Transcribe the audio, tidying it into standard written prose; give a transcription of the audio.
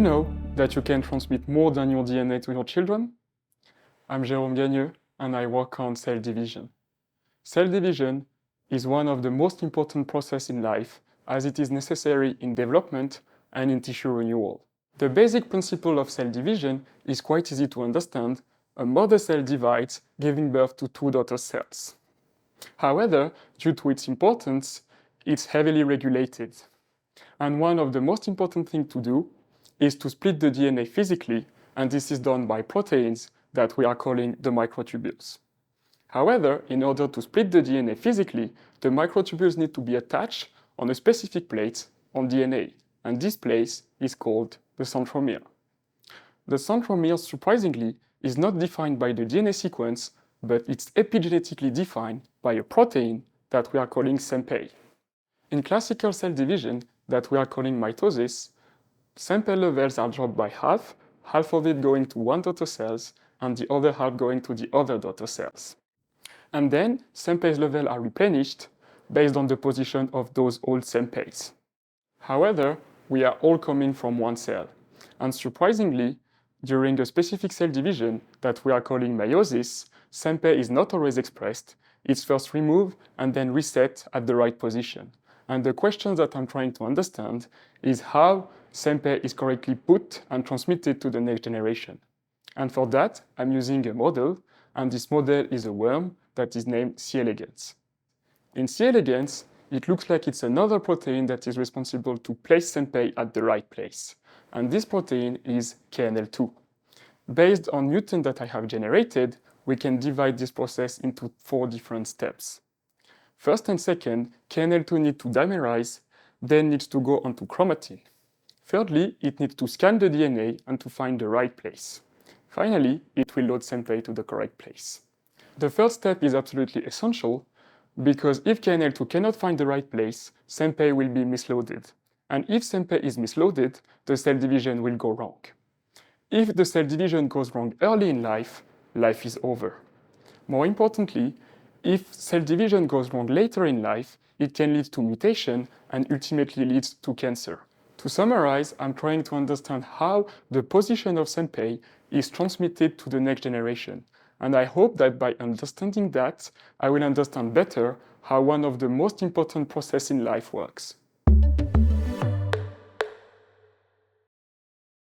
you know that you can transmit more than your DNA to your children? I'm Jérôme Gagneux, and I work on cell division. Cell division is one of the most important processes in life, as it is necessary in development and in tissue renewal. The basic principle of cell division is quite easy to understand. A mother cell divides, giving birth to two daughter cells. However, due to its importance, it's heavily regulated. And one of the most important things to do is to split the DNA physically, and this is done by proteins that we are calling the microtubules. However, in order to split the DNA physically, the microtubules need to be attached on a specific plate on DNA, and this place is called the centromere. The centromere, surprisingly, is not defined by the DNA sequence, but it's epigenetically defined by a protein that we are calling SEMPA. In classical cell division, that we are calling mitosis, SEMPA levels are dropped by half of it going to one daughter cells, and the other half going to the other daughter cells. And then SEMPA's levels are replenished based on the position of those old SEMPAs. However, we are all coming from one cell, and surprisingly, during a specific cell division that we are calling meiosis, SEMPA is not always expressed. It's first removed and then reset at the right position. And the question that I'm trying to understand is how SEMPA is correctly put and transmitted to the next generation. And for that, I'm using a model, and this model is a worm that is named C. elegans. In C. elegans, it looks like it's another protein that is responsible to place SEMPA at the right place. And this protein is KNL2. Based on mutant that I have generated, we can divide this process into 4 different steps. First and second, KNL2 needs to dimerize, then needs to go onto chromatin. Thirdly, it needs to scan the DNA and to find the right place. Finally, it will load SEMPA to the correct place. The third step is absolutely essential, because if KNL2 cannot find the right place, SEMPA will be misloaded. And if SEMPA is misloaded, the cell division will go wrong. If the cell division goes wrong early in life, life is over. More importantly, if cell division goes wrong later in life, it can lead to mutation and ultimately leads to cancer. To summarize, I'm trying to understand how the position of SEMPA is transmitted to the next generation. And I hope that by understanding that, I will understand better how one of the most important processes in life works.